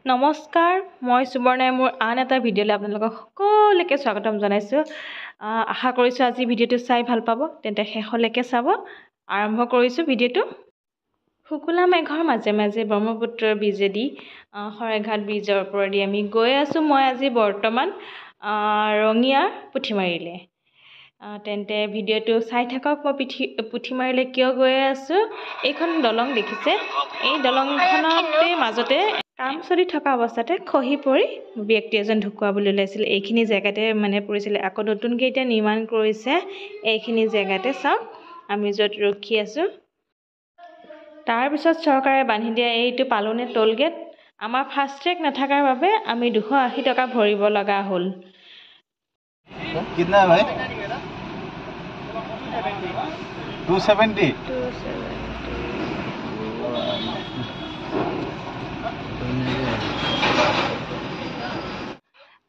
নমস্কাৰ মই সুবৰ্ণাই মোৰ আন এটা ভিডিঅ'লৈ আপোনালোকক সকলোকে স্বাগতম জনাইছোঁ আশা কৰিছোঁ আজি ভিডিঅ'টো চাই ভাল পাব তেন্তে শেষলৈকে চাব আৰম্ভ কৰিছোঁ ভিডিঅ'টো শুকুলা মেঘৰ মাজে মাজে ব্ৰহ্মপুত্ৰৰ বিজেদি শৰাইঘাট ব্ৰিজৰ ওপৰেদি আমি গৈ আছোঁ মই আজি বৰ্তমান ৰঙিয়াৰ পুথিমাৰীলৈ তেন্তে ভিডিঅ'টো চাই থাকক মই পুথিমাৰীলৈ কিয় গৈ আছোঁ এইখন দলং দেখিছে এই দলংখনতে মাজতে কাম চলি থকা অৱস্থাতে খহি পৰি ব্যক্তি এজন ঢুকুৱাবলৈ ওলাইছিল এইখিনি জেগাতে মানে পৰিছিল আকৌ নতুনকৈ এতিয়া নিৰ্মাণ কৰিছে এইখিনি জেগাতে চাওক আমি য'ত ৰখি আছোঁ তাৰপিছত চৰকাৰে বান্ধি দিয়া এইটো পালোনে টোল গেট আমাৰ ফাষ্ট ট্ৰেক নাথাকাৰ বাবে আমি 280 টকা ভৰিব লগা হ'ল कितना है भाई 270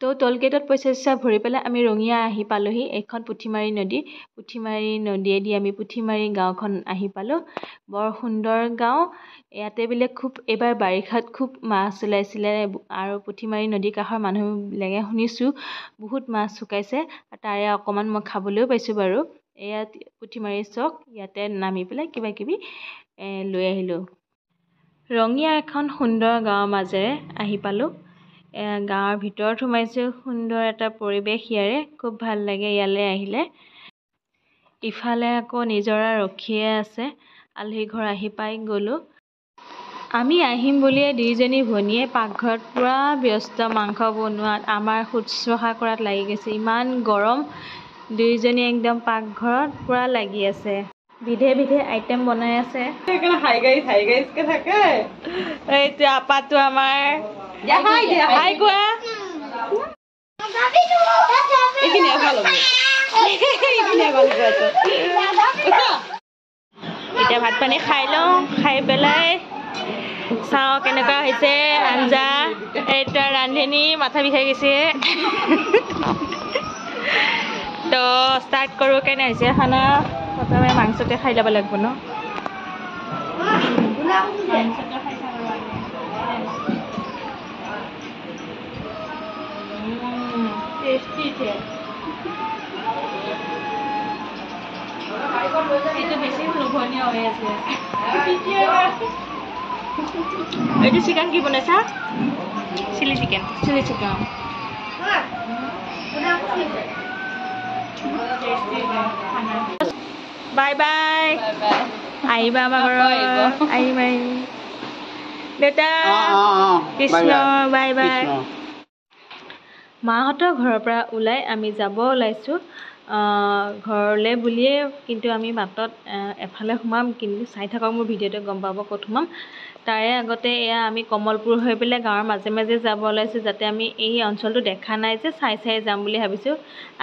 তো টোল গেটত পইচা ভৰি পেলাই আমি ৰঙিয়া আহি পালোহি এইখন পুথিমাৰী নদীয়েদি আমি পুথিমাৰী গাঁওখন আহি পালোঁ বৰ সুন্দৰ গাঁও ইয়াতে বোলে খুব এইবাৰ বাৰিষাত খুব মাছ ওলাইছিলে আৰু পুথিমাৰী নদীৰ কাষৰ মানুহবিলাকে শুনিছোঁ বহুত মাছ শুকাইছে তাৰে অকণমান মই খাবলৈও পাইছোঁ বাৰু এয়া পুথিমাৰী চক ইয়াতে নামি পেলাই কিবা কিবি লৈ আহিলোঁ ৰঙিয়া এখন সুন্দৰ গাঁৱৰ মাজেৰে আহি পালোঁ গাঁৱৰ ভিতৰত সোমাইছোঁ সুন্দৰ এটা পৰিৱেশ ইয়াৰে খুব ভাল লাগে ইয়ালৈ আহিলে ইফালে আকৌ নিজৰা ৰখিয়ে আছে আলহী ঘৰ আহি পাই গ'লোঁ আমি আহিম বুলিয়ে দুইজনী ভনীয়ে পাকঘৰত পূৰা ব্যস্ত মাংস বনোৱাত আমাৰ শুশ্ৰূষা কৰাত লাগি গৈছে ইমান গৰম দুইজনী একদম পাকঘৰত পূৰা লাগি আছে বিধে বিধে আইটেম বনাই আছে হাই গাইজকে থাকে এইটো আপাটো আমাৰ হাই কোৱা এইখিনিয়ে ভাল হ'ব এতিয়া ভাত পানী খাই লওঁ খাই পেলাই চাওঁ কেনেকুৱা হৈছে আঞ্জা এতিয়া ৰান্ধনি মাথা বিষাই গৈছে তো ষ্টাৰ্ট কৰোঁ কেনে হৈছে খানা প্ৰথমে মাংসতে খাই ল'ব লাগিব ন মাংসতে খাই চাব টেষ্টি এইটো বেছি লোভনীয় হৈ আছে এইটো চিকেন কি বনাইছা চিলি চিকেন বাই বাই আহিবা আমাৰ ঘৰত আহিম দেউতা কৃষ্ণ বাই বাই মাহঁতৰ ঘৰৰ পৰা ওলাই আমি যাব ওলাইছোঁ ঘৰলৈ বুলিয়ে কিন্তু আমি বাটত এফালে সোমাম কিন্তু চাই থাকক মোৰ ভিডিঅ'টো গম পাব ক'ত সোমাম তাৰে আগতে এয়া আমি কমলপুৰ হৈ পেলাই গাঁৱৰ মাজে মাজে যাব ওলাইছোঁ যাতে আমি এই অঞ্চলটো দেখা নাই যে চাই যাম বুলি ভাবিছোঁ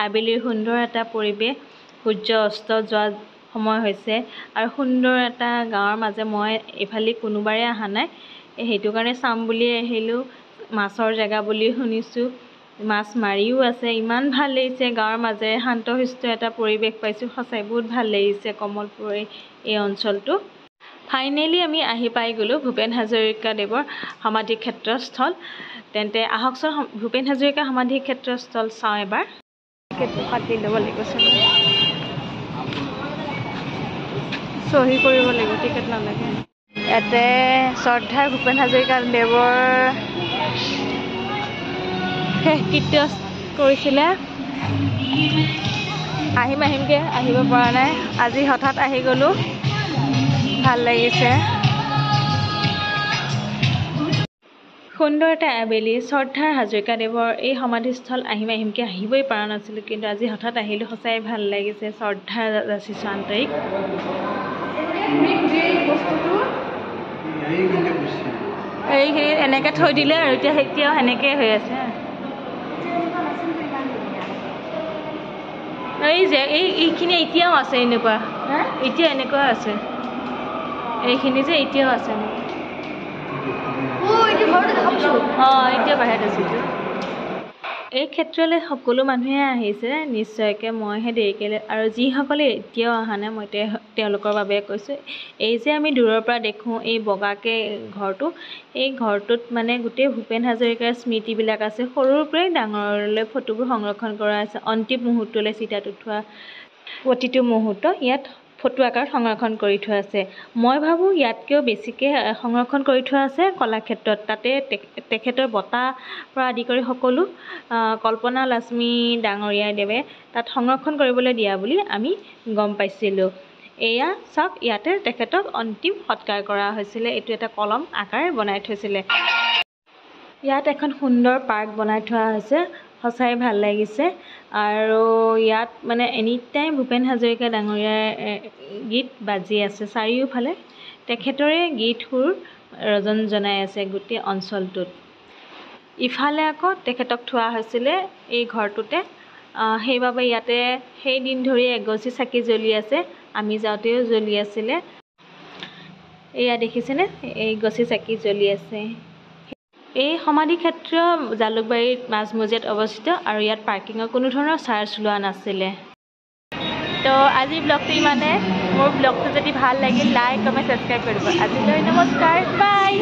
আবেলিৰ সুন্দৰ এটা পৰিৱেশ সূৰ্য অস্ত যোৱা সময় হৈছে আৰু সুন্দৰ এটা গাঁৱৰ মাজে মই এইফালে কোনোবাৰে অহা নাই সেইটো কাৰণে চাম বুলি আহিলোঁ মাছৰ জেগা বুলি শুনিছোঁ মাছ মাৰিও আছে ইমান ভাল লাগিছে গাঁৱৰ মাজেৰে শান্তশিষ্ট এটা পৰিৱেশ পাইছোঁ সঁচাই বহুত ভাল লাগিছে কমলপুৰ এই অঞ্চলটো ফাইনেলি আমি আহি পাই গ'লোঁ ভূপেন হাজৰিকাদেৱৰ সমাধি ক্ষেত্ৰস্থল তেন্তে আহকচোন ভূপেন হাজৰিকা সমাধি ক্ষেত্ৰস্থল চাওঁ এবাৰ টিকেটটো কাটি ল'ব লাগিব চহী কৰিব লাগিব টিকেট নালাগে ইয়াতে শ্ৰদ্ধাৰ ভূপেন হাজৰিকাদেৱৰ শেষকৃত্য কৰিছিলে আহিমকৈ আহিব পৰা নাই আজি হঠাৎ আহি গ'লোঁ ভাল লাগিছে সুন্দৰ এটা আবেলি শ্ৰদ্ধাৰ হাজৰিকাদেৱৰ এই সমাধিস্থল আহিমকৈ আহিবই পৰা নাছিলোঁ কিন্তু আজি হঠাৎ আহিলোঁ সঁচাই ভাল লাগিছে শ্ৰদ্ধা যাচিছোঁ আন্তৰিক এইখিনি এনেকৈ থৈ দিলে আৰু এতিয়াও সেনেকৈ হৈ আছে এই যে এইখিনি এতিয়াও আছে এনেকুৱা এতিয়া এনেকুৱা আছে এইখিনি যে এতিয়াও আছে এতিয়া বাহিৰত আছে এই ক্ষেত্ৰলৈ সকলো মানুহে আহিছে নিশ্চয়কৈ মইহে দেৰিকৈ আৰু যিসকলে এতিয়াও অহা নাই মই তেওঁলোকৰ বাবে কৈছোঁ এই যে আমি দূৰৰ পৰা দেখোঁ এই বগাকৈ ঘৰটো এই ঘৰটোত মানে গোটেই ভূপেন হাজৰিকাৰ স্মৃতিবিলাক আছে সৰুৰ পৰাই ডাঙৰলৈ ফটোবোৰ সংৰক্ষণ কৰা আছে অন্তিম মুহূৰ্তলৈ চিতাত উঠোৱা প্ৰতিটো মুহূৰ্ত ইয়াত ফটো আকাৰত সংৰক্ষণ কৰি থোৱা আছে মই ভাবোঁ ইয়াতকৈও বেছিকৈ সংৰক্ষণ কৰি থোৱা আছে কলাক্ষেত্ৰত তাতে তেখেতৰ বঁটা পৰা আদি কৰি সকলো কল্পনা লাজমী ডাঙৰীয়াদেৱে তাত সংৰক্ষণ কৰিবলৈ দিয়া বুলি আমি গম পাইছিলোঁ এয়া চাওক ইয়াতে তেখেতক অন্তিম সৎকাৰ কৰা হৈছিলে এইটো এটা কলম আকাৰ বনাই থৈছিলে ইয়াত এখন সুন্দৰ পাৰ্ক বনাই থোৱা হৈছে সঁচাই ভাল লাগিছে আৰু ইয়াত মানে এনি টাইম ভূপেন হাজৰিকা ডাঙৰীয়াৰ গীত বাজি আছে চাৰিওফালে তেখেতৰে গীত সুৰ ৰজন জনাই আছে গোটেই অঞ্চলটোত ইফালে আকৌ তেখেতক থোৱা হৈছিলে এই ঘৰটোতে সেইবাবে ইয়াতে সেই দিন ধৰি এগছি চাকি জ্বলি আছে আমি যাওঁতেও জ্বলি আছিলে এয়া দেখিছেনে এই গছি চাকি জ্বলি আছে এই সমাধি ক্ষেত্ৰ জালুকবাৰীত মাজমজিয়াত অৱস্থিত আৰু ইয়াত পাৰ্কিঙৰ কোনো ধৰণৰ চাৰ্জ লোৱা নাছিলে তো আজিৰ ব্লগটো ইমানে মোৰ ব্লগটো যদি ভাল লাগিল লাইক কমেণ্ট ছাবস্ক্ৰাইব কৰিব আজিলৈ নমস্কাৰ বাই